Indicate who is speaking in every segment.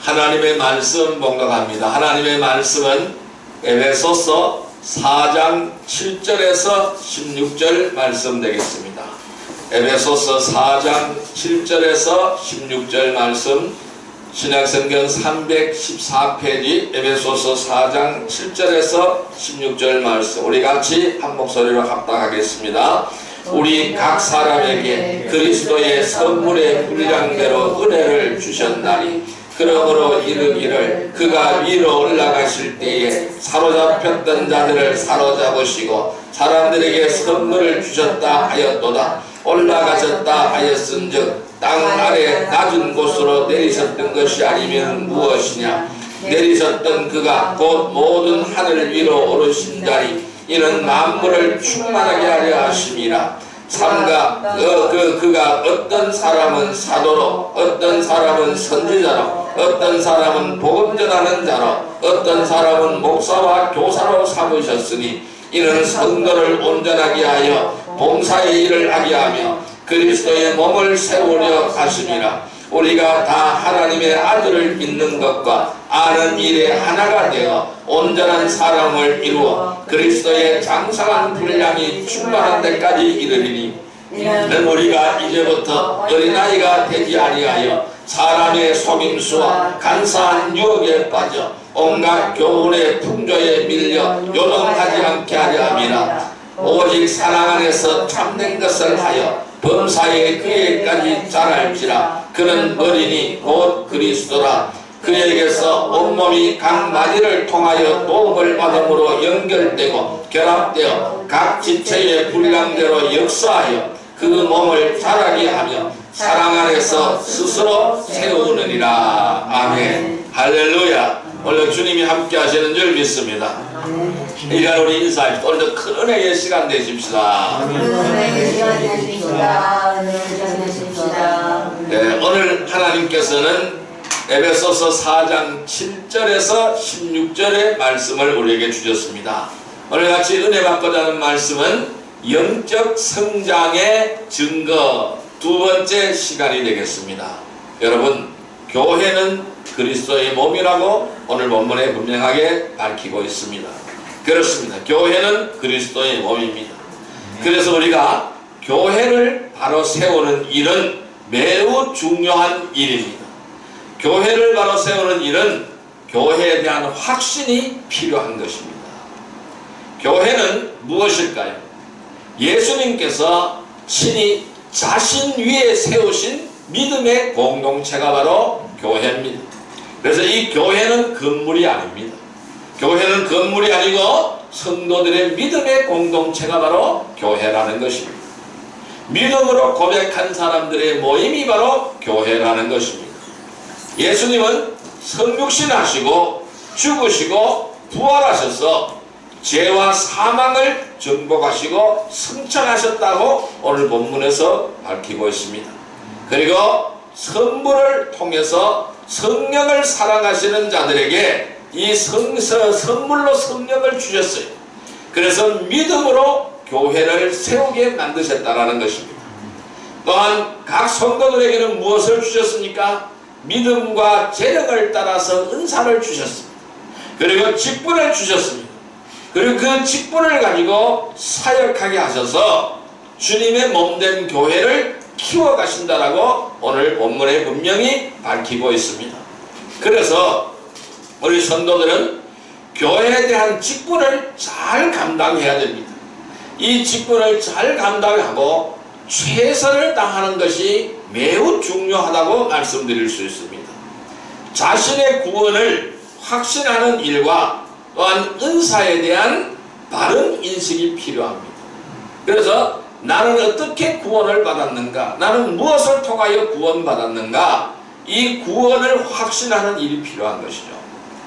Speaker 1: 하나님의 말씀 봉독합니다. 하나님의 말씀은 에베소서 4장 7절에서 16절 말씀 되겠습니다. 에베소서 4장 7절에서 16절 말씀, 신약성경 314페이지 에베소서 4장 7절에서 16절 말씀, 우리 같이 한 목소리로 합독하겠습니다. 우리 각 사람에게 그리스도의 선물의 분량대로 은혜를 주셨나니 그러므로 이르기를 그가 위로 올라가실 때에 사로잡혔던 자들을 사로잡으시고 사람들에게 선물을 주셨다 하였도다. 올라가셨다 하였은즉 땅 아래 낮은 곳으로 내리셨던 것이 아니면 무엇이냐. 내리셨던 그가 곧 모든 하늘 위로 오르신 자리 이는 만물을 충만하게 하려 하심이라. 삼가 그가 어떤 사람은 사도로, 어떤 사람은 선지자로, 어떤 사람은 복음 전하는 자로, 어떤 사람은 목사와 교사로 삼으셨으니 이는 성도를 온전하게 하여 봉사의 일을 하게 하며 그리스도의 몸을 세우려 하심이라. 우리가 다 하나님의 아들을 믿는 것과 아는 일에 하나가 되어 온전한 사람을 이루어 그리스도의 장성한 분량이 충만한 데까지 이르리니 우리가 이제부터 어린아이가 되지 아니하여 사람의 속임수와 간사한 유혹에 빠져 온갖 교훈의 풍조에 밀려 요동하지 않게 하려 함이라. 오직 사랑 안에서 참된 것을 하여 범사에 그에까지 자랄지라. 그는 머리니 곧 그리스도라. 그에게서 온몸이 각 마디를 통하여 도움을 받음으로 연결되고 결합되어 각 지체의 분량대로 역사하여 그 몸을 자라게 하며 사랑 안에서 스스로 세우느니라. 아멘. 할렐루야. 오늘 주님이 함께 하시는 줄 믿습니다. 이간 우리 인사합시다. 오늘도 큰 은혜의 시간 되십시다. 네, 오늘 하나님께서는 에베소서 4장 7절에서 16절의 말씀을 우리에게 주셨습니다. 오늘 같이 은혜 받고자 하는 말씀은 영적 성장의 증거 두 번째 시간이 되겠습니다. 여러분, 교회는 그리스도의 몸이라고 오늘 본문에 분명하게 밝히고 있습니다. 그렇습니다. 교회는 그리스도의 몸입니다. 그래서 우리가 교회를 바로 세우는 일은 매우 중요한 일입니다. 교회를 바로 세우는 일은 교회에 대한 확신이 필요한 것입니다. 교회는 무엇일까요? 예수님께서 친히 자신 위에 세우신 믿음의 공동체가 바로 교회입니다. 그래서 이 교회는 건물이 아닙니다. 교회는 건물이 아니고 성도들의 믿음의 공동체가 바로 교회라는 것입니다. 믿음으로 고백한 사람들의 모임이 바로 교회라는 것입니다. 예수님은 성육신하시고 죽으시고 부활하셔서 죄와 사망을 정복하시고 승천하셨다고 오늘 본문에서 밝히고 있습니다. 그리고 선물을 통해서 성령을 사랑하시는 자들에게 이 선물로 성령을 주셨어요. 그래서 믿음으로 교회를 세우게 만드셨다는 것입니다. 또한 각 성도들에게는 무엇을 주셨습니까? 믿음과 재력을 따라서 은사를 주셨습니다. 그리고 직분을 주셨습니다. 그리고 그 직분을 가지고 사역하게 하셔서 주님의 몸된 교회를 키워가신다라고 오늘 본문에 분명히 밝히고 있습니다. 그래서 우리 성도들은 교회에 대한 직분을 잘 감당해야 됩니다. 이 직분을 잘 감당하고 최선을 다하는 것이 매우 중요하다고 말씀드릴 수 있습니다. 자신의 구원을 확신하는 일과 또한 은사에 대한 바른 인식이 필요합니다. 그래서 나는 어떻게 구원을 받았는가? 나는 무엇을 통하여 구원받았는가? 이 구원을 확신하는 일이 필요한 것이죠.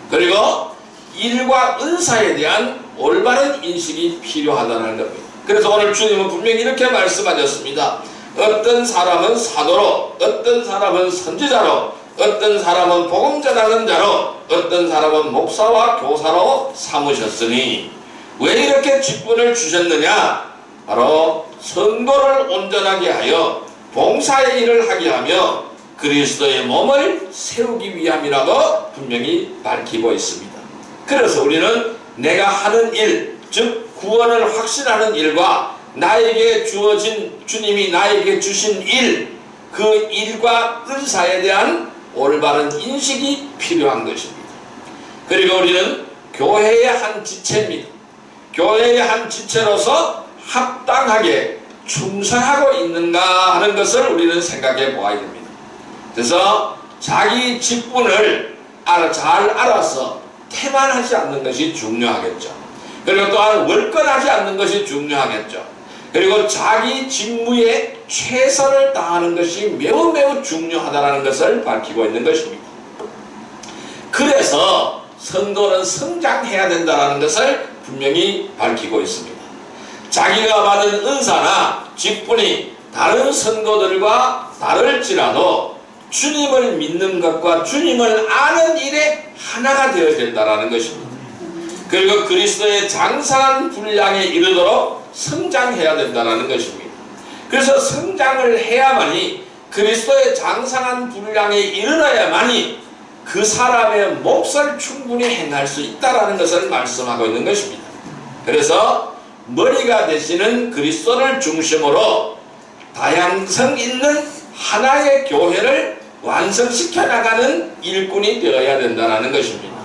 Speaker 1: 그리고 일과 은사에 대한 올바른 인식이 필요하다는 겁니다. 그래서 오늘 주님은 분명히 이렇게 말씀하셨습니다. 어떤 사람은 사도로, 어떤 사람은 선지자로, 어떤 사람은 복음 전하는 자로, 어떤 사람은 목사와 교사로 삼으셨으니 왜 이렇게 직분을 주셨느냐? 바로 성도를 온전하게 하여 봉사의 일을 하게 하며 그리스도의 몸을 세우기 위함이라고 분명히 밝히고 있습니다. 그래서 우리는 내가 하는 일, 즉 구원을 확신하는 일과 나에게 주어진, 주님이 나에게 주신 일, 그 일과 은사에 대한 올바른 인식이 필요한 것입니다. 그리고 우리는 교회의 한 지체입니다. 교회의 한 지체로서 합당하게 충성하고 있는가 하는 것을 우리는 생각해 보아야 됩니다. 그래서 자기 직분을 잘 알아서 태만하지 않는 것이 중요하겠죠. 그리고 또한 월권하지 않는 것이 중요하겠죠. 그리고 자기 직무에 최선을 다하는 것이 매우 중요하다는 것을 밝히고 있는 것입니다. 그래서 성도는 성장해야 된다는 것을 분명히 밝히고 있습니다. 자기가 받은 은사나 직분이 다른 성도들과 다를지라도 주님을 믿는 것과 주님을 아는 일에 하나가 되어야 된다는 것입니다. 그리고 그리스도의 장성한 분량에 이르도록 성장해야 된다는 것입니다. 그래서 성장을 해야만이 그리스도의 장성한 분량에 이르러야만이 그 사람의 몫을 충분히 행할 수 있다는 것을 말씀하고 있는 것입니다. 그래서 머리가 되시는 그리스도를 중심으로 다양성 있는 하나의 교회를 완성시켜 나가는 일꾼이 되어야 된다는 것입니다.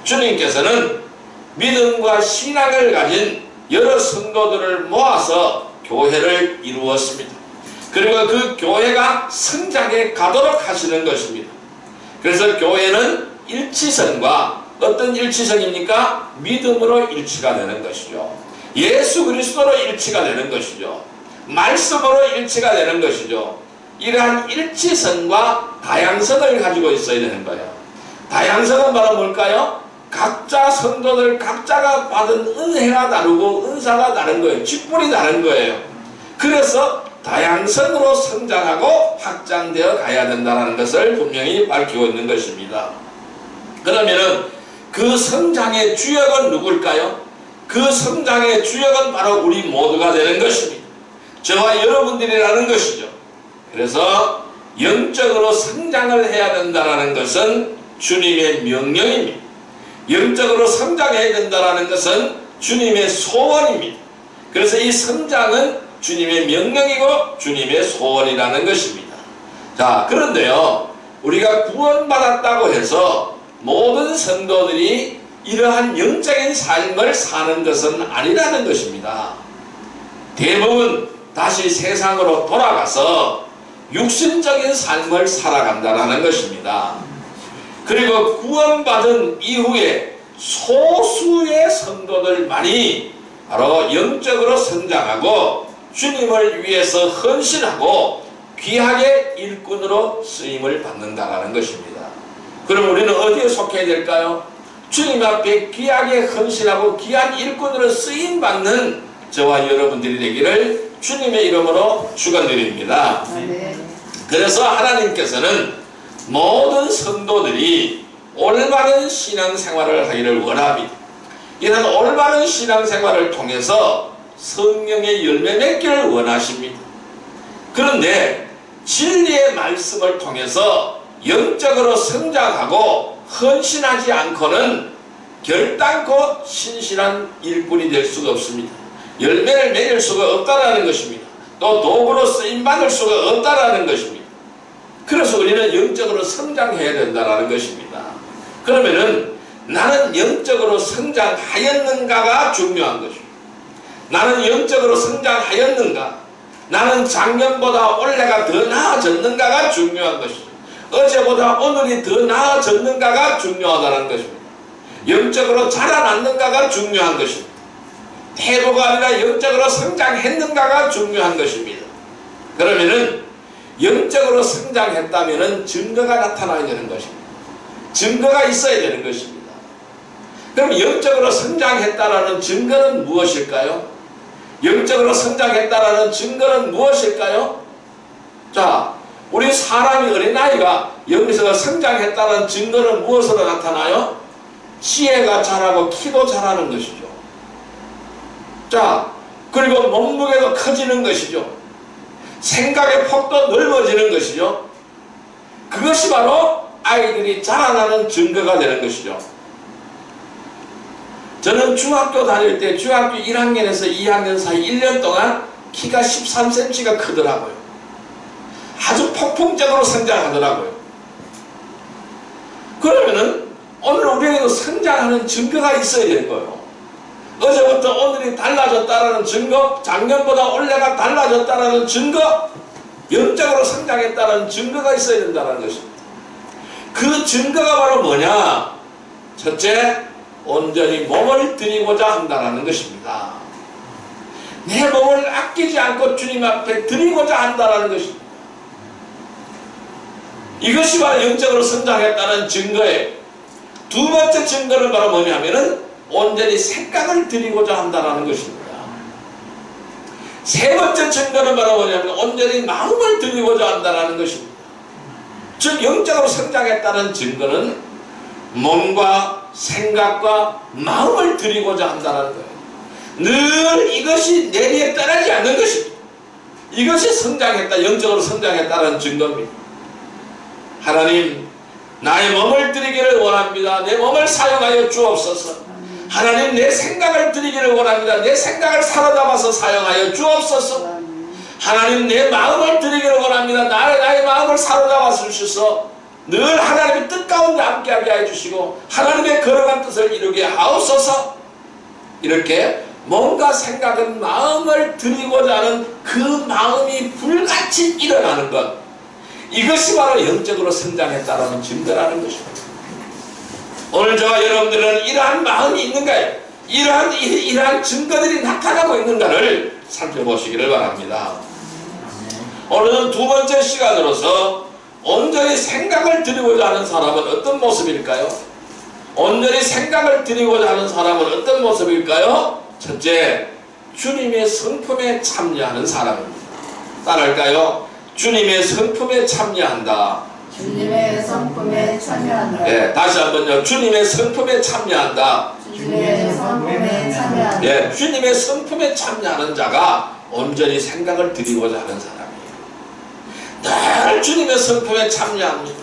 Speaker 1: 주님께서는 믿음과 신앙을 가진 여러 성도들을 모아서 교회를 이루었습니다. 그리고 그 교회가 성장해 가도록 하시는 것입니다. 그래서 교회는 일치성과 어떤 일치성입니까? 믿음으로 일치가 되는 것이죠. 예수 그리스도로 일치가 되는 것이죠. 말씀으로 일치가 되는 것이죠. 이러한 일치성과 다양성을 가지고 있어야 되는 거예요. 다양성은 바로 뭘까요? 각자 성도들 각자가 받은 은혜가 다르고 은사가 다른 거예요. 직분이 다른 거예요. 그래서 다양성으로 성장하고 확장되어 가야 된다는 것을 분명히 밝히고 있는 것입니다. 그러면은 그 성장의 주역은 누굴까요? 그 성장의 주역은 바로 우리 모두가 되는 것입니다. 저와 여러분들이라는 것이죠. 그래서 영적으로 성장을 해야 된다는 것은 주님의 명령입니다. 영적으로 성장해야 된다는 것은 주님의 소원입니다. 그래서 이 성장은 주님의 명령이고 주님의 소원이라는 것입니다. 자, 그런데요, 우리가 구원받았다고 해서 모든 성도들이 이러한 영적인 삶을 사는 것은 아니라는 것입니다. 대부분 다시 세상으로 돌아가서 육신적인 삶을 살아간다는 것입니다. 그리고 구원받은 이후에 소수의 성도들만이 바로 영적으로 성장하고 주님을 위해서 헌신하고 귀하게 일꾼으로 쓰임을 받는다는 것입니다. 그럼 우리는 어디에 속해야 될까요? 주님 앞에 귀하게 헌신하고 귀한 일꾼으로 쓰임받는 저와 여러분들이 되기를 주님의 이름으로 축원드립니다. 그래서 하나님께서는 모든 성도들이 올바른 신앙생활을 하기를 원합니다. 이런 올바른 신앙생활을 통해서 성령의 열매 맺기를 원하십니다. 그런데 진리의 말씀을 통해서 영적으로 성장하고 헌신하지 않고는 결단코 신실한 일꾼이 될 수가 없습니다. 열매를 맺을 수가 없다라는 것입니다. 또 도구로 쓰임받을 수가 없다라는 것입니다. 그래서 우리는 영적으로 성장해야 된다는 것입니다. 그러면은 나는 영적으로 성장하였는가가 중요한 것입니다. 나는 영적으로 성장하였는가? 나는 작년보다 올해가 더 나아졌는가가 중요한 것입니다. 어제보다 오늘이 더 나아졌는가가 중요하다는 것입니다. 영적으로 자라났는가가 중요한 것입니다. 태도가 아니라 영적으로 성장했는가가 중요한 것입니다. 그러면은 영적으로 성장했다면은 증거가 나타나야 되는 것입니다. 증거가 있어야 되는 것입니다. 그럼 영적으로 성장했다라는 증거는 무엇일까요? 영적으로 성장했다라는 증거는 무엇일까요? 자, 우리 사람이 어린아이가 영적으로 성장했다는 증거는 무엇으로 나타나요? 지혜가 자라고 키도 자라는 것이죠. 자, 그리고 몸무게도 커지는 것이죠. 생각의 폭도 넓어지는 것이죠. 그것이 바로 아이들이 자라나는 증거가 되는 것이죠. 저는 중학교 다닐 때 중학교 1학년에서 2학년 사이 1년 동안 키가 13cm가 크더라고요. 아주 폭풍적으로 성장하더라고요. 그러면은 오늘 우리에게도 성장하는 증거가 있어야 되는 거예요. 어제부터 오늘이 달라졌다라는 증거, 작년보다 올해가 달라졌다라는 증거, 영적으로 성장했다는 증거가 있어야 된다는 것입니다. 그 증거가 바로 뭐냐? 첫째, 온전히 몸을 드리고자 한다는 것입니다. 내 몸을 아끼지 않고 주님 앞에 드리고자 한다는 것입니다. 이것이 바로 영적으로 성장했다는 증거예요. 두 번째 증거는 바로 뭐냐면은 온전히 생각을 드리고자 한다는 것입니다. 세 번째 증거는 바로 뭐냐면 온전히 마음을 드리고자 한다는 것입니다. 즉 영적으로 성장했다는 증거는 몸과 생각과 마음을 드리고자 한다는 거예요. 늘 이것이 내리에 떠나지 않는 것입니다. 이것이 성장했다, 영적으로 성장했다는 증거입니다. 하나님, 나의 몸을 드리기를 원합니다. 내 몸을 사용하여 주옵소서. 하나님, 내 생각을 드리기를 원합니다. 내 생각을 사로잡아서 사용하여 주옵소서. 하나님, 내 마음을 드리기를 원합니다. 나의 마음을 사로잡아 주셔서 늘 하나님의 뜻 가운데 함께하게 해주시고 하나님의 거룩한 뜻을 이루게 하옵소서. 이렇게 몸과 생각은 마음을 드리고자 하는 그 마음이 불같이 일어나는 것, 이것이 바로 영적으로 성장했다는 증거라는 것입니다. 오늘 저와 여러분들은 이러한 마음이 있는가요? 이러한 증거들이 나타나고 있는가를 살펴보시기를 바랍니다. 오늘은 두 번째 시간으로서 온전히 생각을 드리고자 하는 사람은 어떤 모습일까요? 온전히 생각을 드리고자 하는 사람은 어떤 모습일까요? 첫째, 주님의 성품에 참여하는 사람입니다. 따라할까요? 주님의 성품에 참여한다.
Speaker 2: 주님의 성품에 참여한다.
Speaker 1: 네, 다시 한번요. 주님의 성품에 참여한다.
Speaker 2: 주님의 성품에 참여한다.
Speaker 1: 네, 주님의 성품에 참여하는 자가 온전히 생각을 드리고자 하는 사람이에요. 늘 주님의 성품에 참여합니다.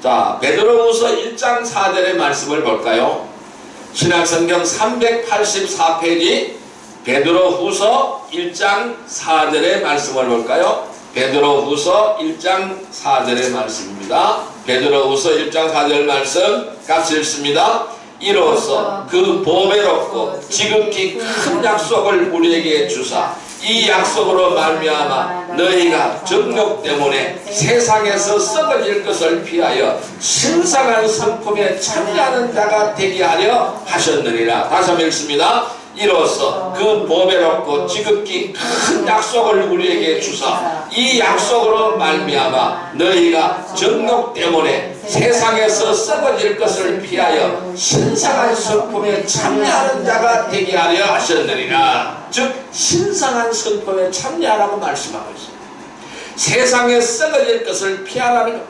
Speaker 1: 자, 베드로후서 1장 4절의 말씀을 볼까요? 신약성경 384페이지 베드로후서 1장 4절의 말씀을 볼까요? 베드로후서 1장 4절의 말씀입니다. 베드로후서 1장 4절 말씀 같이 읽습니다. 이로써 그 보배롭고 지극히 큰 약속을 우리에게 주사 이 약속으로 말미암아 너희가 정욕 때문에 세상에서 썩어질 것을 피하여 신성한 성품에 참여하는 자가 되게 하려 하셨느니라. 다시 한번 읽습니다. 이로써 그 보배롭고 지극히 큰 약속을 우리에게 주사 이 약속으로 말미암아 너희가 정욕 때문에 세상에서 썩어질 것을 피하여 신성한 성품에 참여하는 자가 되게 하려 하셨느니라. 즉 신성한 성품에 참여하라고 말씀하고 있습니다. 세상에 썩어질 것을 피하라는 것,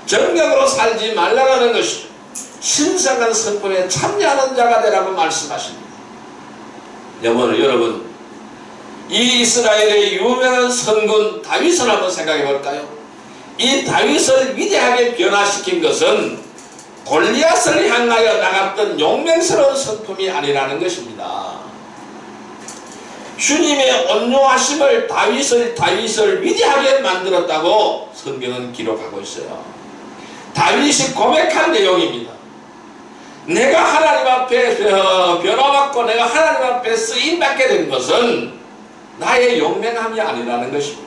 Speaker 1: 정욕으로 살지 말라는 것이죠. 신성한 성품에 참여하는 자가 되라고 말씀하십니다. 여러분, 이 이스라엘의 유명한 선군 다윗을 한번 생각해 볼까요? 이 다윗을 위대하게 변화시킨 것은 골리앗을 향하여 나갔던 용맹스러운 성품이 아니라는 것입니다. 주님의 온유하심을 다윗을 위대하게 만들었다고 성경은 기록하고 있어요. 다윗이 고백한 내용입니다. 내가 하나님 앞에 변화받고 내가 하나님 앞에 쓰임받게 된 것은 나의 용맹함이 아니라는 것입니다.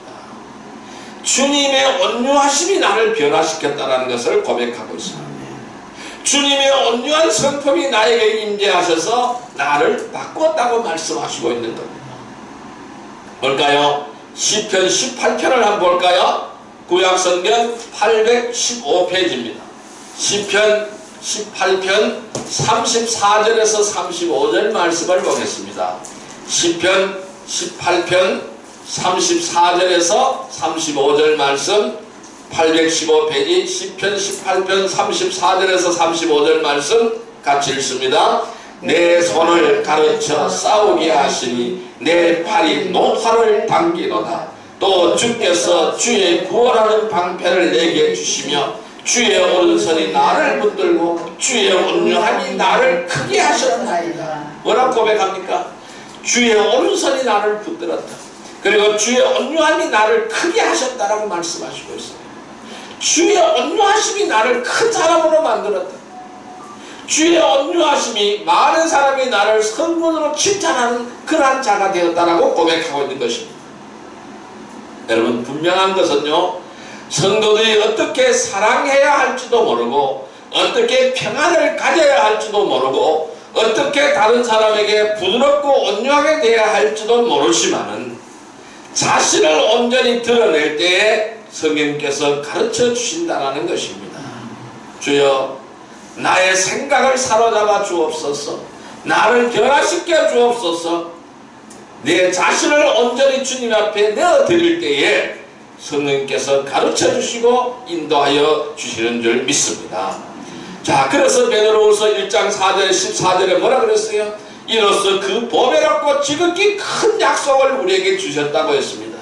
Speaker 1: 주님의 온유하심이 나를 변화시켰다는 것을 고백하고 있습니다. 주님의 온유한 성품이 나에게 임재하셔서 나를 바꾸었다고 말씀하시고 있는 겁니다. 볼까요? 시편 18편을 한번 볼까요? 구약성경 815페이지입니다. 시편 18편 34절에서 35절 말씀을 보겠습니다. 시편 18편 34절에서 35절 말씀 815페이지 시편 18편 34절에서 35절 말씀 같이 읽습니다. 내 손을 가르쳐 싸우게 하시니 내 팔이 노화를 당기노다. 또 주께서 주의 구원하는 방패를 내게 주시며 주의 오른손이 나를 붙들고 주의 온유함이 나를 크게 하셨나이다. 뭐라고 고백합니까? 주의 오른손이 나를 붙들었다. 그리고 주의 온유함이 나를 크게 하셨다라고 말씀하시고 있어요. 주의 온유하심이 나를 큰 사람으로 만들었다. 주의 온유하심이 많은 사람이 나를 성문으로 칭찬하는 그러한 자가 되었다라고 고백하고 있는 것입니다. 여러분, 분명한 것은요, 성도들이 어떻게 사랑해야 할지도 모르고 어떻게 평안을 가져야 할지도 모르고 어떻게 다른 사람에게 부드럽고 온유하게 대해야 할지도 모르지만은 자신을 온전히 드러낼 때에 성령께서 가르쳐 주신다는 것입니다. 주여, 나의 생각을 사로잡아 주옵소서. 나를 변화시켜 주옵소서. 내 자신을 온전히 주님 앞에 내어드릴 때에 성령께서 가르쳐 주시고 인도하여 주시는 줄 믿습니다. 자, 그래서 베드로후서 1장 4절 14절에 뭐라 그랬어요? 이로써 그 보배롭고 지극히 큰 약속을 우리에게 주셨다고 했습니다.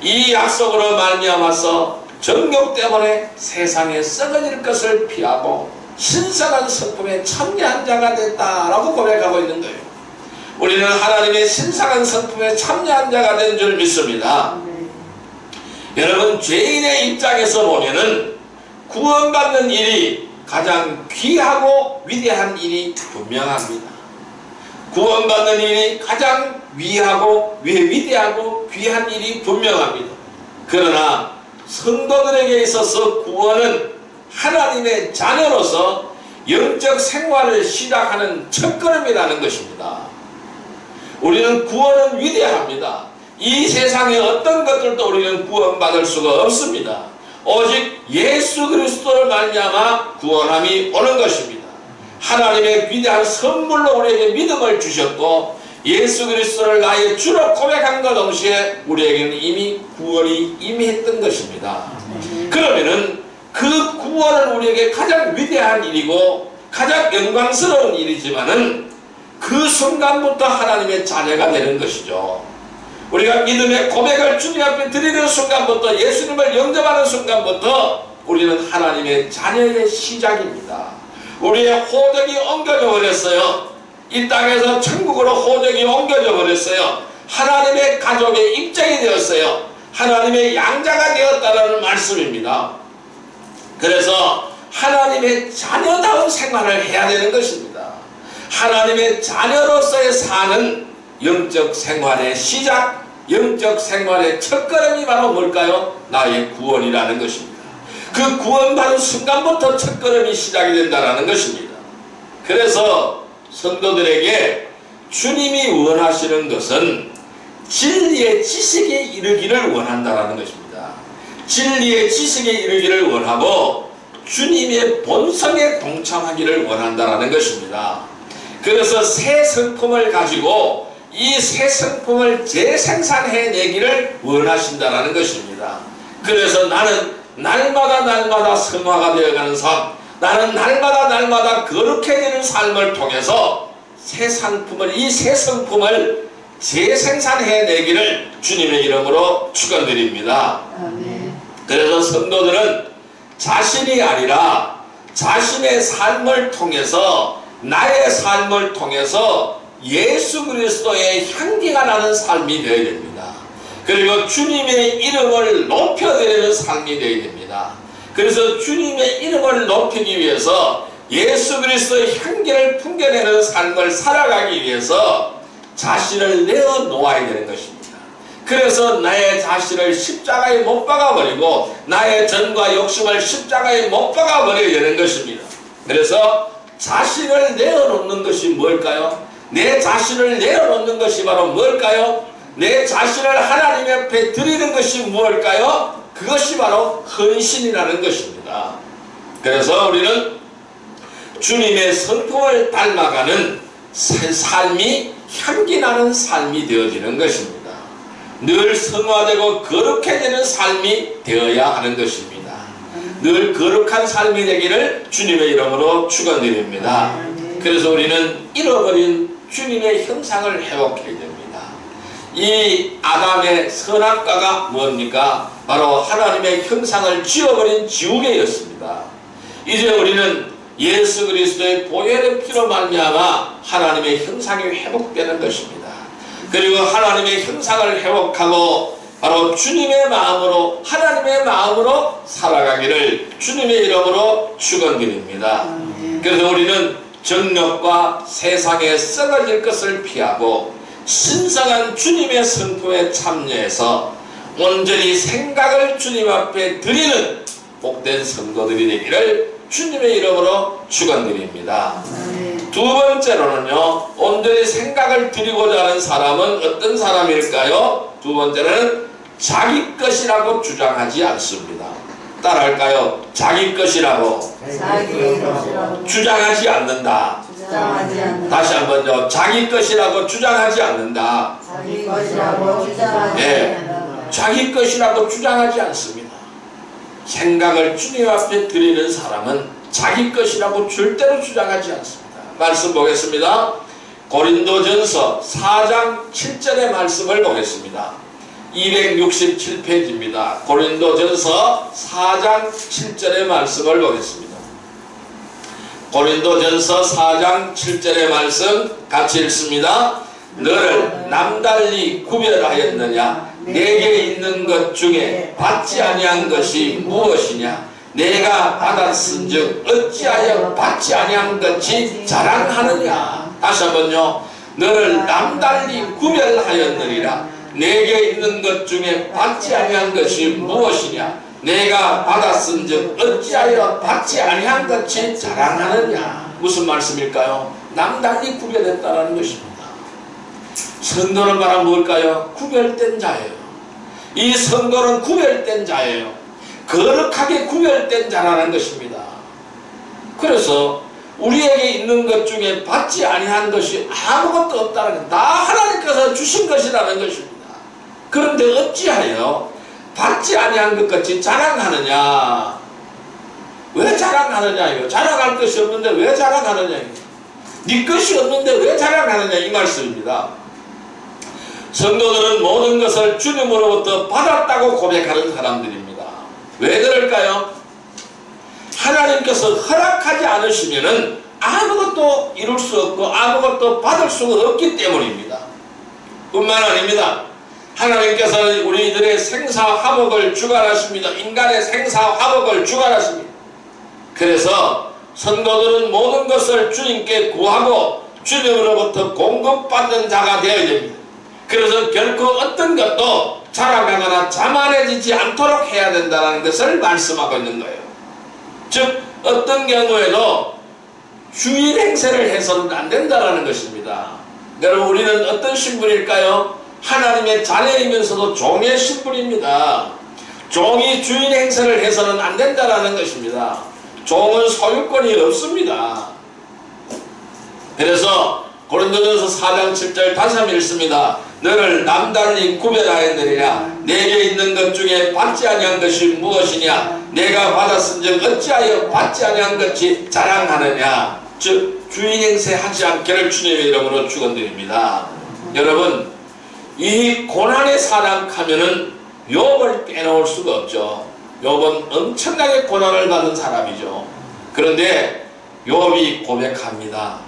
Speaker 1: 이 약속으로 말미암아서 정욕 때문에 세상에 썩어질 것을 피하고 신선한 성품에 참여한 자가 됐다라고 고백하고 있는 거예요. 우리는 하나님의 신성한 성품에 참여한 자가 된 줄 믿습니다. 여러분, 죄인의 입장에서 보면은 구원받는 일이 가장 귀하고 위대한 일이 분명합니다. 구원받는 일이 가장 위대하고 귀한 일이 분명합니다. 그러나 성도들에게 있어서 구원은 하나님의 자녀로서 영적 생활을 시작하는 첫걸음이라는 것입니다. 우리는 구원은 위대합니다. 이 세상의 어떤 것들도 우리는 구원받을 수가 없습니다. 오직 예수 그리스도를 말미암아 구원함이 오는 것입니다. 하나님의 위대한 선물로 우리에게 믿음을 주셨고 예수 그리스도를 나의 주로 고백함과 동시에 우리에게는 이미 구원이 임했던 것입니다. 그러면은 그 구원은 우리에게 가장 위대한 일이고 가장 영광스러운 일이지만은 그 순간부터 하나님의 자녀가 되는 것이죠. 우리가 믿음의 고백을 주님 앞에 드리는 순간부터, 예수님을 영접하는 순간부터 우리는 하나님의 자녀의 시작입니다. 우리의 호적이 옮겨져 버렸어요. 이 땅에서 천국으로 호적이 옮겨져 버렸어요. 하나님의 가족의 입장이 되었어요. 하나님의 양자가 되었다는 말씀입니다. 그래서 하나님의 자녀다운 생활을 해야 되는 것입니다. 하나님의 자녀로서의 사는 영적 생활의 시작, 영적 생활의 첫걸음이 바로 뭘까요? 나의 구원이라는 것입니다. 그 구원받은 순간부터 첫걸음이 시작이 된다는 것입니다. 그래서 성도들에게 주님이 원하시는 것은 진리의 지식에 이르기를 원한다는 것입니다. 진리의 지식에 이르기를 원하고 주님의 본성에 동참하기를 원한다는 것입니다. 그래서 새 성품을 가지고 이 새 성품을 재생산해내기를 원하신다는 것입니다. 그래서 나는 날마다 성화가 되어가는 삶, 나는 날마다 거룩해지는 삶을 통해서 새 상품을, 이 새 성품을 재생산해내기를 주님의 이름으로 축원드립니다. 그래서 성도들은 자신이 아니라 자신의 삶을 통해서, 나의 삶을 통해서 예수 그리스도의 향기가 나는 삶이 되어야 됩니다. 그리고 주님의 이름을 높여드리는 삶이 되어야 됩니다. 그래서 주님의 이름을 높이기 위해서 예수 그리스도의 향기를 풍겨내는 삶을 살아가기 위해서 자신을 내어놓아야 되는 것입니다. 그래서 나의 자신을 십자가에 못 박아버리고 나의 전과 욕심을 십자가에 못 박아버려야 되는 것입니다. 그래서 자신을 내어놓는 것이 뭘까요? 내 자신을 내어놓는 것이 바로 뭘까요? 내 자신을 하나님 앞에 드리는 것이 무엇일까요? 그것이 바로 헌신이라는 것입니다. 그래서 우리는 주님의 성품을 닮아가는 삶이 향기나는 삶이 되어지는 것입니다. 늘 성화되고 거룩해지는 삶이 되어야 하는 것입니다. 늘 거룩한 삶이 되기를 주님의 이름으로 축원드립니다. 그래서 우리는 잃어버린 주님의 형상을 회복해야 됩니다. 이 아담의 선악과가 뭡니까? 바로 하나님의 형상을 지워버린 지우개였습니다. 이제 우리는 예수 그리스도의 보혈의 피로 말미암아 하나님의 형상이 회복되는 것입니다. 그리고 하나님의 형상을 회복하고 바로 주님의 마음으로, 하나님의 마음으로 살아가기를 주님의 이름으로 축원드립니다. 그래서 우리는 정욕과 세상에 썩어질 것을 피하고 신성한 주님의 성품에 참여해서 온전히 생각을 주님 앞에 드리는 복된 성도들이 되기를 주님의 이름으로 축원드립니다. 두 번째로는요, 온전히 생각을 드리고자 하는 사람은 어떤 사람일까요? 두 번째는 자기 것이라고 주장하지 않습니다. 따라할까요? 자기 것이라고 주장하지 않는다. 다시 한번요. 자기 것이라고 주장하지 않는다.
Speaker 2: 자기 것이라고 주장하지 않는다.
Speaker 1: 자기 것이라고 주장하지 않습니다. 생각을 주님 앞에 드리는 사람은 자기 것이라고 절대로 주장하지 않습니다. 말씀 보겠습니다. 고린도전서 4장 7절의 말씀을 보겠습니다. 267페이지입니다. 고린도전서 4장 7절의 말씀을 보겠습니다. 고린도전서 4장 7절의 말씀 같이 읽습니다. 너를 남달리 구별하였느냐? 내게 있는 것 중에 받지 아니한 것이 무엇이냐? 내가 받았은즉 어찌하여 받지 아니한 것이 자랑하느냐? 다시 한번요. 너를 남달리 구별하였느니라. 내게 있는 것 중에 받지 아니한 것이 무엇이냐? 내가 받았은즉 어찌하여 받지 아니한 것이 자랑하느냐? 무슨 말씀일까요? 남달리 구별했다는 것입니다. 성도는 바로 뭘까요? 구별된 자예요. 이 성도는 구별된 자예요. 거룩하게 구별된 자라는 것입니다. 그래서 우리에게 있는 것 중에 받지 아니한 것이 아무것도 없다는 것, 다 하나님께서 주신 것이라는 것입니다. 그런데 어찌하여 받지 아니한 것 같이 자랑하느냐? 왜 자랑하느냐? 이거 자랑할 것이 없는데 왜 자랑하느냐? 이거. 네 것이 없는데 왜 자랑하느냐? 이 말씀입니다. 성도들은 모든 것을 주님으로부터 받았다고 고백하는 사람들입니다. 왜 그럴까요? 하나님께서 허락하지 않으시면은 아무것도 이룰 수 없고 아무것도 받을 수가 없기 때문입니다. 뿐만 아닙니다. 하나님께서는 우리들의 생사화복을 주관하십니다. 인간의 생사화복을 주관하십니다. 그래서 성도들은 모든 것을 주님께 구하고 주님으로부터 공급받는 자가 되어야 됩니다. 그래서 결코 어떤 것도 자랑하거나 자만해지지 않도록 해야 된다는 것을 말씀하고 있는 거예요. 즉 어떤 경우에도 주일 행세를 해서는 안 된다는 것입니다. 여러분, 우리는 어떤 신분일까요? 하나님의 자녀이면서도 종의 신분입니다. 종이 주인 행세를 해서는 안 된다는 것입니다. 종은 소유권이 없습니다. 그래서 고린도전서 4장 7절 다시 한번 읽습니다. 너를 남달리 구별하였느니라. 내게 있는 것 중에 받지 아니한 것이 무엇이냐? 내가 받았은즉 어찌하여 받지 아니한 것이 자랑하느냐? 즉 주인 행세하지 않기를 주님의 이름으로 축원드립니다. 여러분, 이 고난의 사람 하면은 욥을 빼놓을 수가 없죠. 욥은 엄청나게 고난을 받은 사람이죠. 그런데 욥이 고백합니다.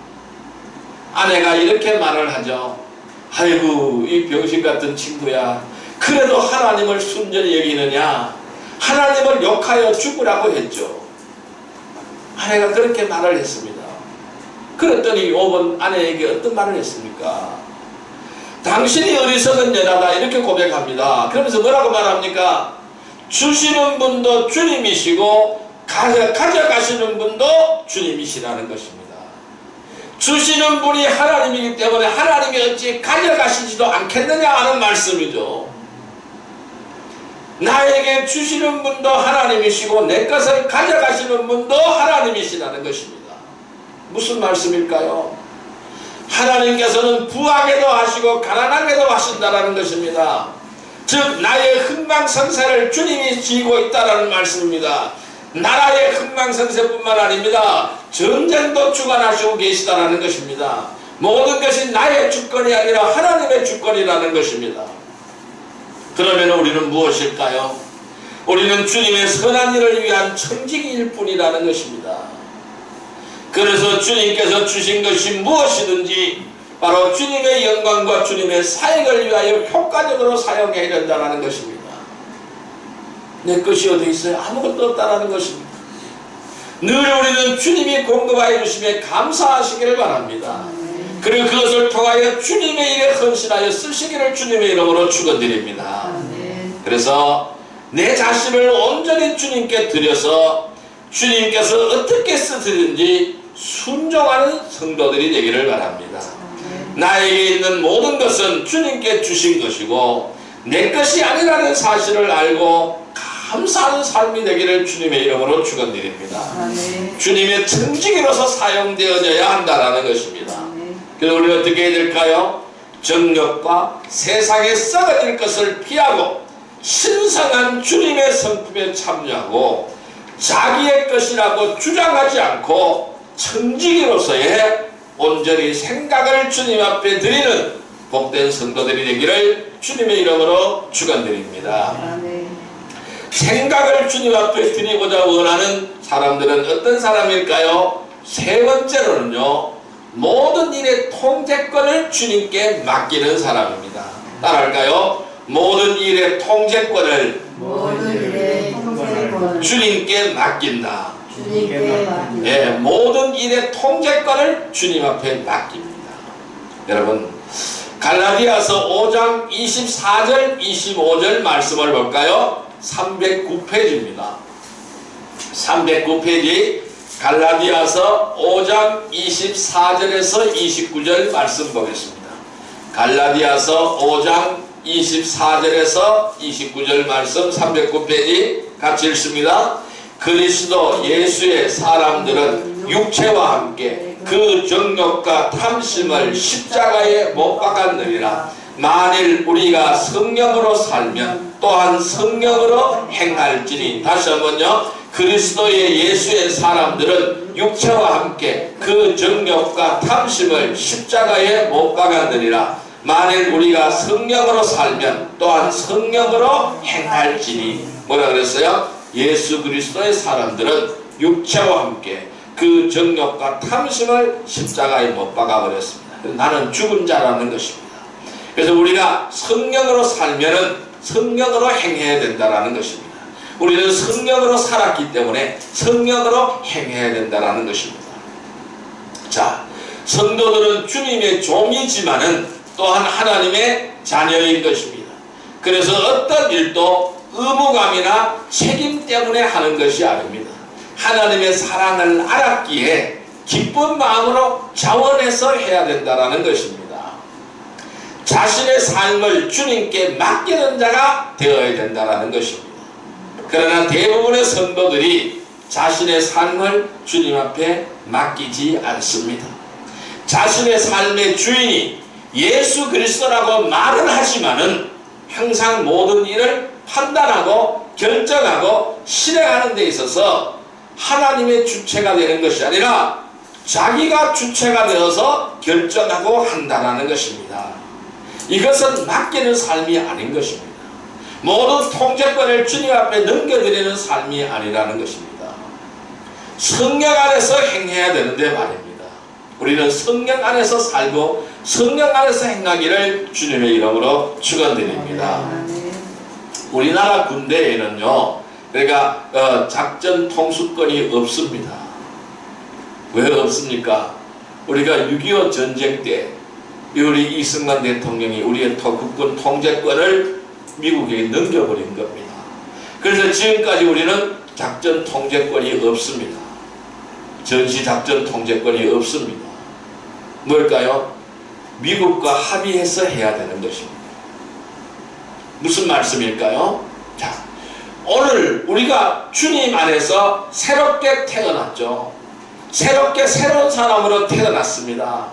Speaker 1: 아내가 이렇게 말을 하죠. 아이고, 이 병신 같은 친구야, 그래도 하나님을 순전히 여기느냐? 하나님을 욕하여 죽으라고 했죠. 아내가 그렇게 말을 했습니다. 그랬더니 욥은 아내에게 어떤 말을 했습니까? 당신이 어리석은 여자다, 이렇게 고백합니다. 그러면서 뭐라고 말합니까? 주시는 분도 주님이시고 가져가시는 분도 주님이시라는 것입니다. 주시는 분이 하나님이기 때문에 하나님이 어찌 가져가시지도 않겠느냐 하는 말씀이죠. 나에게 주시는 분도 하나님이시고 내 것을 가져가시는 분도 하나님이시라는 것입니다. 무슨 말씀일까요? 하나님께서는 부하게도 하시고 가난하게도 하신다는 것입니다. 즉 나의 흥망성쇠를 주님이 지고 있다는 말씀입니다. 나라의 흥망성쇠뿐만 아닙니다. 전쟁도 주관하시고 계시다는 것입니다. 모든 것이 나의 주권이 아니라 하나님의 주권이라는 것입니다. 그러면 우리는 무엇일까요? 우리는 주님의 선한 일을 위한 청지기일 뿐이라는 것입니다. 그래서 주님께서 주신 것이 무엇이든지 바로 주님의 영광과 주님의 사역을 위하여 효과적으로 사용해야 된다는 것입니다. 내 것이 어디 있어요? 아무것도 없다는 것입니다. 늘 우리는 주님이 공급하여 주심에 감사하시기를 바랍니다. 그리고 그것을 통하여 주님의 일에 헌신하여 쓰시기를 주님의 이름으로 축원드립니다. 그래서 내 자신을 온전히 주님께 드려서 주님께서 어떻게 쓰시든지 순종하는 성도들이 되기를 바랍니다. 나에게 있는 모든 것은 주님께 주신 것이고 내 것이 아니라는 사실을 알고 감사하는 삶이 되기를 주님의 이름으로 축원드립니다. 주님의 청지기로서 사용되어져야 한다는 것입니다. 그래서 우리 어떻게 해야 될까요? 정욕과 세상에 썩어질 것을 피하고 신성한 주님의 성품에 참여하고 자기의 것이라고 주장하지 않고 청지기로서의 온전히 생각을 주님 앞에 드리는 복된 성도들이 되기를 주님의 이름으로 축원드립니다. 생각을 주님 앞에 드리고자 원하는 사람들은 어떤 사람일까요? 세 번째로는요, 모든 일의 통제권을 주님께 맡기는 사람입니다. 따라할까요? 모든 일의 통제권을 주님께 맡긴다. 예, 모든 일의 통제권을 주님 앞에 맡깁니다. 여러분, 갈라디아서 5장 24절 25절 말씀을 볼까요? 309페이지입니다. 309페이지 갈라디아서 5장 24절에서 29절 말씀 보겠습니다. 갈라디아서 5장 24절에서 29절 말씀 309페이지 같이 읽습니다. 그리스도 예수의 사람들은 육체와 함께 그 정욕과 탐심을 십자가에 못 박았느니라. 만일 우리가 성령으로 살면 또한 성령으로 행할지니. 다시 한번요. 그리스도의 예수의 사람들은 육체와 함께 그 정욕과 탐심을 십자가에 못 박았느니라. 만일 우리가 성령으로 살면 또한 성령으로 행할지니. 뭐라 그랬어요? 예수 그리스도의 사람들은 육체와 함께 그 정욕과 탐심을 십자가에 못 박아버렸습니다. 나는 죽은 자라는 것입니다. 그래서 우리가 성령으로 살면은 성령으로 행해야 된다는 것입니다. 우리는 성령으로 살았기 때문에 성령으로 행해야 된다는 것입니다. 자, 성도들은 주님의 종이지만은 또한 하나님의 자녀인 것입니다. 그래서 어떤 일도 의무감이나 책임 때문에 하는 것이 아닙니다. 하나님의 사랑을 알았기에 기쁜 마음으로 자원해서 해야 된다는 것입니다. 자신의 삶을 주님께 맡기는 자가 되어야 된다는 것입니다. 그러나 대부분의 성도들이 자신의 삶을 주님 앞에 맡기지 않습니다. 자신의 삶의 주인이 예수 그리스도라고 말은 하지만은 항상 모든 일을 판단하고 결정하고 실행하는 데 있어서 하나님의 주체가 되는 것이 아니라 자기가 주체가 되어서 결정하고 한다는 것입니다. 이것은 맡기는 삶이 아닌 것입니다. 모든 통제권을 주님 앞에 넘겨드리는 삶이 아니라는 것입니다. 성령 안에서 행해야 되는데 말입니다. 우리는 성령 안에서 살고 성령 안에서 행하기를 주님의 이름으로 축원드립니다. 우리나라 군대에는요, 그러니까 작전 통수권이 없습니다. 왜 없습니까? 우리가 6.25 전쟁 때 우리 이승만 대통령이 우리의 국군 통제권을 미국에게 넘겨버린 겁니다. 그래서 지금까지 우리는 작전 통제권이 없습니다. 전시 작전 통제권이 없습니다. 뭘까요? 미국과 합의해서 해야 되는 것입니다. 무슨 말씀일까요? 자, 오늘 우리가 주님 안에서 새롭게 태어났죠. 새롭게 새로운 사람으로 태어났습니다.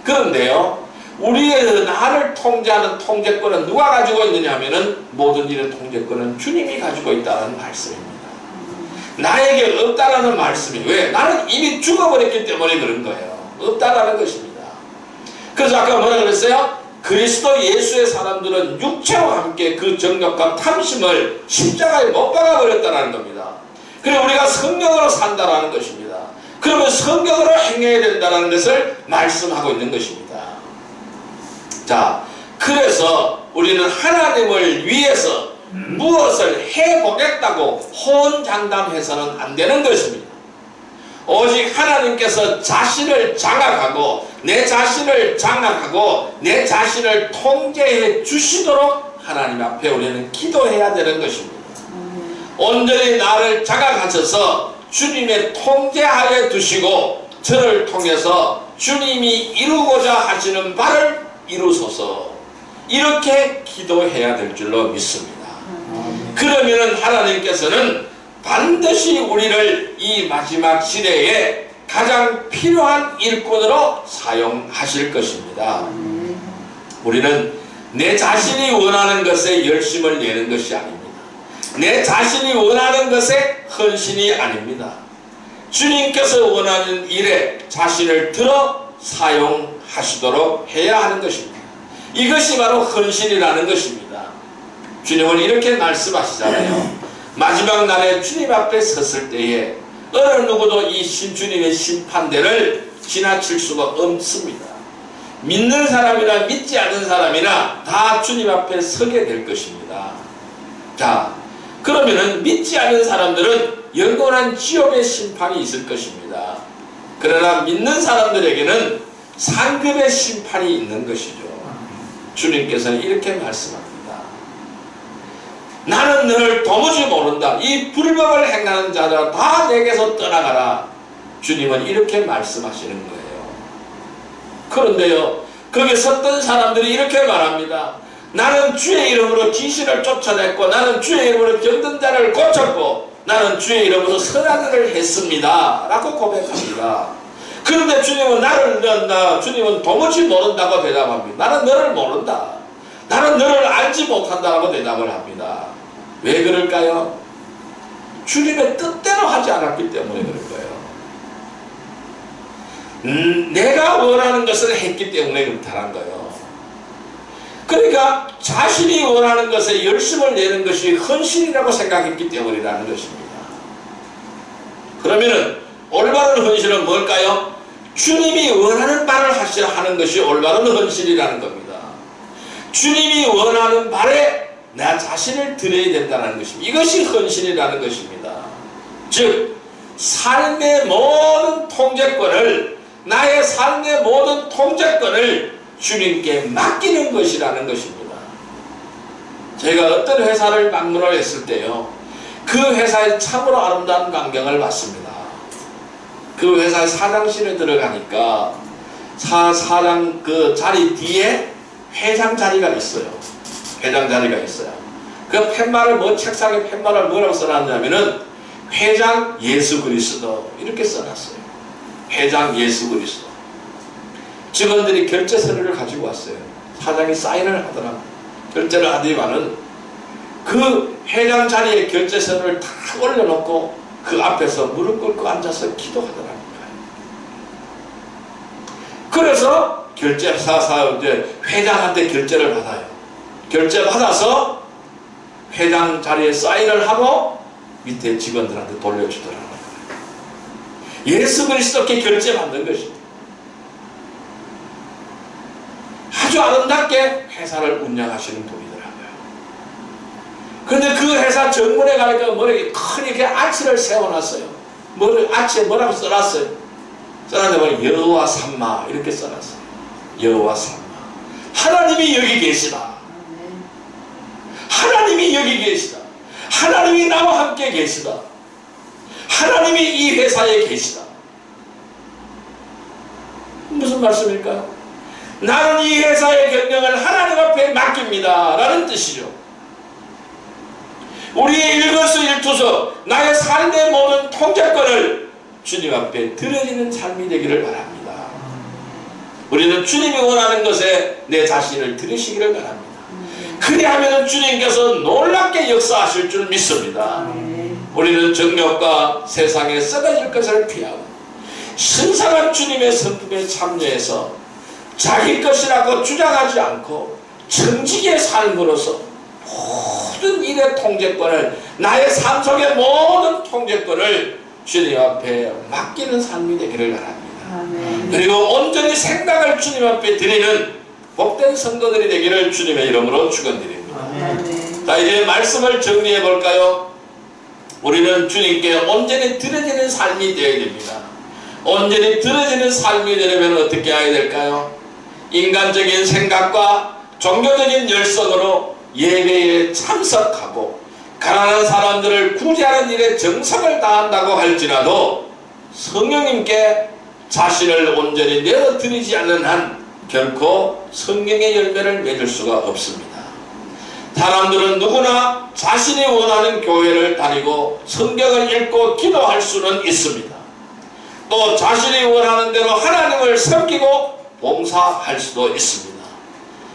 Speaker 1: 그런데요, 우리의 나를 통제하는 통제권은 누가 가지고 있느냐 하면은 모든 일의 통제권은 주님이 가지고 있다는 말씀입니다. 나에게 없다라는 말씀이 왜? 나는 이미 죽어버렸기 때문에 그런 거예요. 없다라는 것입니다. 그래서 아까 뭐라 그랬어요? 그리스도 예수의 사람들은 육체와 함께 그 정욕과 탐심을 십자가에 못 박아버렸다는 겁니다. 그리고 우리가 성령으로 산다라는 것입니다. 그러면 성경으로 행해야 된다는 것을 말씀하고 있는 것입니다. 자, 그래서 우리는 하나님을 위해서 무엇을 해보겠다고 호언장담해서는 안 되는 것입니다. 오직 하나님께서 자신을 장악하고 내 자신을 장악하고 내 자신을 통제해 주시도록 하나님 앞에 우리는 기도해야 되는 것입니다. 온전히 나를 장악하셔서 주님의 통제하에 두시고 저를 통해서 주님이 이루고자 하시는 바를 이루소서, 이렇게 기도해야 될 줄로 믿습니다. 그러면은 하나님께서는 반드시 우리를 이 마지막 시대에 가장 필요한 일꾼으로 사용하실 것입니다. 우리는 내 자신이 원하는 것에 열심을 내는 것이 아닙니다. 내 자신이 원하는 것에 헌신이 아닙니다. 주님께서 원하는 일에 자신을 들어 사용하시도록 해야 하는 것입니다. 이것이 바로 헌신이라는 것입니다. 주님은 이렇게 말씀하시잖아요. 마지막 날에 주님 앞에 섰을 때에 어느 누구도 이 주님의 심판대를 지나칠 수가 없습니다. 믿는 사람이나 믿지 않는 사람이나 다 주님 앞에 서게 될 것입니다. 자, 그러면은 믿지 않는 사람들은 영원한 지옥의 심판이 있을 것입니다. 그러나 믿는 사람들에게는 상급의 심판이 있는 것이죠. 주님께서는 이렇게 말씀합니다. 나는 너를 도무지 모른다. 이 불법을 행하는 자들아 다 내게서 떠나가라. 주님은 이렇게 말씀하시는 거예요. 그런데요, 거기 섰던 사람들이 이렇게 말합니다. 나는 주의 이름으로 귀신을 쫓아냈고 나는 주의 이름으로 병든 자를 고쳤고 나는 주의 이름으로 선한 일을 했습니다 라고 고백합니다. 그런데 주님은 주님은 도무지 모른다고 대답합니다. 나는 너를 모른다. 나는 너를 알지 못한다고 대답을 합니다. 왜 그럴까요? 주님의 뜻대로 하지 않았기 때문에 그럴 거예요. 내가 원하는 것을 했기 때문에 그렇다는 거예요. 그러니까 자신이 원하는 것에 열심을 내는 것이 헌신이라고 생각했기 때문이라는 것입니다. 그러면은 올바른 헌신은 뭘까요? 주님이 원하는 바를 하는 것이 올바른 헌신이라는 겁니다. 주님이 원하는 바에 나 자신을 드려야 된다는 것입니다. 이것이 헌신이라는 것입니다. 즉 삶의 모든 통제권을, 나의 삶의 모든 통제권을 주님께 맡기는 것이라는 것입니다. 제가 어떤 회사를 방문을 했을 때요, 그 회사에 참으로 아름다운 광경을 봤습니다. 그 회사의 사장실에 들어가니까 사장 그 자리 뒤에 회장 자리가 있어요. 회장 자리가 있어요. 그 팻말을 책상에 팻말을 뭐라고 써놨냐면은 회장 예수 그리스도 이렇게 써놨어요. 회장 예수 그리스도. 직원들이 결제 서류를 가지고 왔어요. 사장이 사인을 하더라고요. 결제를 하더니만은 그 회장 자리에 결제 서류를 다 올려놓고 그 앞에서 무릎 꿇고 앉아서 기도하더라고요. 그래서 이제 회장한테 결제를 받아요. 결제 받아서 회장 자리에 사인을 하고 밑에 직원들한테 돌려주더라고요. 예수 그리스도께 결제 받는 것입니다. 아주 아름답게 회사를 운영하시는 분이더라고요. 그런데 그 회사 정문에 가니까 머리에 큰 이렇게 아치를 세워놨어요. 아치에 뭐라고 써놨어요? 써놨는데 여호와 삼마 이렇게 써놨어요. 여호와 삼마. 하나님이 여기 계시다. 하나님이 여기 계시다. 하나님이 나와 함께 계시다. 하나님이 이 회사에 계시다. 무슨 말씀일까요? 나는 이 회사의 경영을 하나님 앞에 맡깁니다 라는 뜻이죠. 우리의 일거수일투족, 나의 삶의 모든 통제권을 주님 앞에 드려지는 삶이 되기를 바랍니다. 우리는 주님이 원하는 것에 내 자신을 드리시기를 바랍니다. 그리하면 주님께서 놀랍게 역사하실 줄 믿습니다. 우리는 정욕과 세상에 썩어질 것을 피하고 신성한 주님의 성품에 참여해서 자기 것이라고 주장하지 않고 정직의 삶으로서 모든 일의 통제권을, 나의 삶 속의 모든 통제권을 주님 앞에 맡기는 삶이 되기를 바랍니다.
Speaker 2: 아멘.
Speaker 1: 그리고 온전히 생각을 주님 앞에 드리는 복된 성도들이 되기를 주님의 이름으로 축원드립니다.
Speaker 2: 아멘.
Speaker 1: 자, 이제 말씀을 정리해 볼까요? 우리는 주님께 온전히 드려지는 삶이 되어야 됩니다. 온전히 드려지는 삶이 되려면 어떻게 해야 될까요? 인간적인 생각과 종교적인 열성으로 예배에 참석하고 가난한 사람들을 구제하는 일에 정성을 다한다고 할지라도 성령님께 자신을 온전히 내어드리지 않는 한 결코 성령의 열매를 맺을 수가 없습니다. 사람들은 누구나 자신이 원하는 교회를 다니고 성경을 읽고 기도할 수는 있습니다. 또 자신이 원하는 대로 하나님을 섬기고 봉사할 수도 있습니다.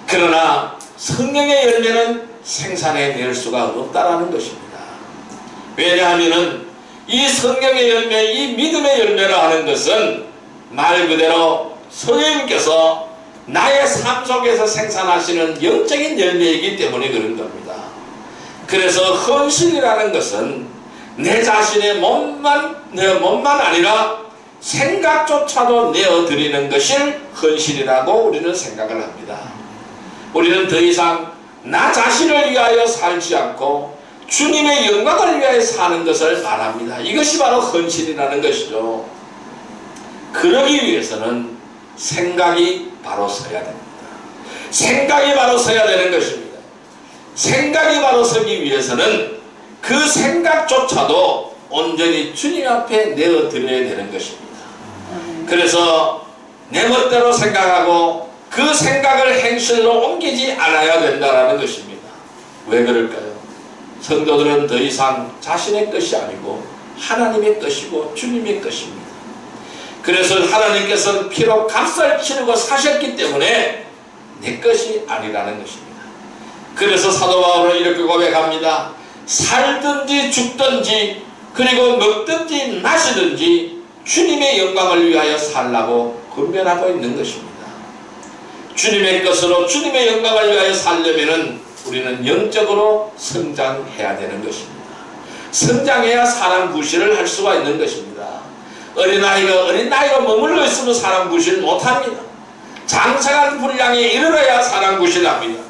Speaker 1: 그러나 성령의 열매는 생산해낼 수가 없다라는 것입니다. 왜냐하면 이 성령의 열매, 이 믿음의 열매라 하는 것은 말 그대로 성령님께서 나의 삶 속에서 생산하시는 영적인 열매이기 때문에 그런 겁니다. 그래서 헌신이라는 것은 내 자신의 몸만 아니라 생각조차도 내어드리는 것이 헌신이라고 우리는 생각을 합니다. 우리는 더 이상 나 자신을 위하여 살지 않고 주님의 영광을 위하여 사는 것을 말합니다. 이것이 바로 헌신이라는 것이죠. 그러기 위해서는 생각이 바로 서야 됩니다. 생각이 바로 서야 되는 것입니다. 생각이 바로 서기 위해서는 그 생각조차도 온전히 주님 앞에 내어드려야 되는 것입니다. 그래서 내 멋대로 생각하고 그 생각을 행실로 옮기지 않아야 된다는 것입니다. 왜 그럴까요? 성도들은 더 이상 자신의 것이 아니고 하나님의 것이고 주님의 것입니다. 그래서 하나님께서는 피로 값을 치르고 사셨기 때문에 내 것이 아니라는 것입니다. 그래서 사도 바울은 이렇게 고백합니다. 살든지 죽든지 그리고 먹든지 마시든지 주님의 영광을 위하여 살라고 권면하고 있는 것입니다. 주님의 것으로 주님의 영광을 위하여 살려면 우리는 영적으로 성장해야 되는 것입니다. 성장해야 사람 구실을 할 수가 있는 것입니다. 어린아이가 어린 나이로 머물러 있으면 사람 구실 못합니다. 장성한 분량에 이르러야 사람 구실합니다.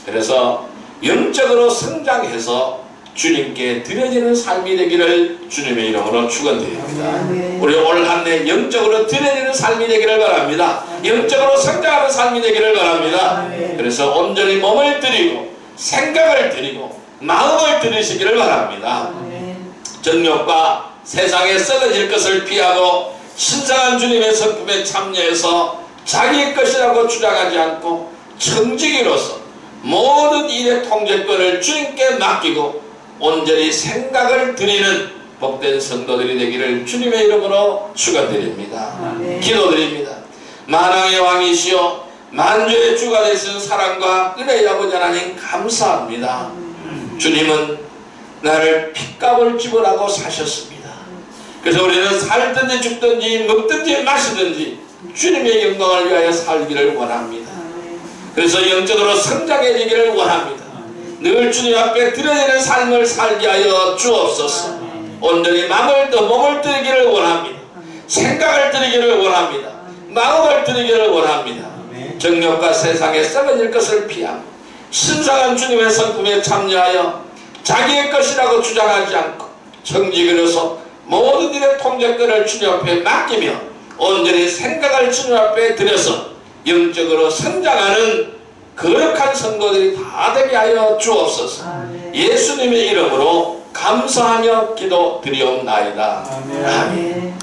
Speaker 1: 그래서 영적으로 성장해서 주님께 드려지는 삶이 되기를 주님의 이름으로 축원드립니다. 우리 올 한 해 영적으로 드려지는 삶이 되기를 바랍니다. 영적으로 성장하는 삶이 되기를 바랍니다. 그래서 온전히 몸을 드리고 생각을 드리고 마음을 드리시기를 바랍니다. 정욕과 세상에 썩어질 것을 피하고 신성한 주님의 성품에 참여해서 자기의 것이라고 주장하지 않고 청지기로서 모든 일의 통제권을 주님께 맡기고 온전히 생각을 드리는 복된 성도들이 되기를 주님의 이름으로 축원드립니다. 기도드립니다. 만왕의 왕이시여 만주의 주가 되신 사랑과 은혜의 아버지 하나님 감사합니다. 주님은 나를 핏값을 지불하고 사셨습니다. 그래서 우리는 살든지 죽든지 먹든지 마시든지 주님의 영광을 위하여 살기를 원합니다. 그래서 영적으로 성장해지기를 원합니다. 늘 주님 앞에 드려지는 삶을 살게 하여 주옵소서. 온전히 몸을 드리기를 원합니다. 생각을 드리기를 원합니다. 마음을 드리기를 원합니다. 정욕과 세상에 썩어질 것을 피하고 신성한 주님의 성품에 참여하여 자기의 것이라고 주장하지 않고 청지기로서 모든 일의 통제권을 주님 앞에 맡기며 온전히 생각을 주님 앞에 드려서 영적으로 성장하는 거룩한 성도들이 다 되게 하여 주옵소서. 예수님의 이름으로 감사하며 기도드리옵나이다. 아멘.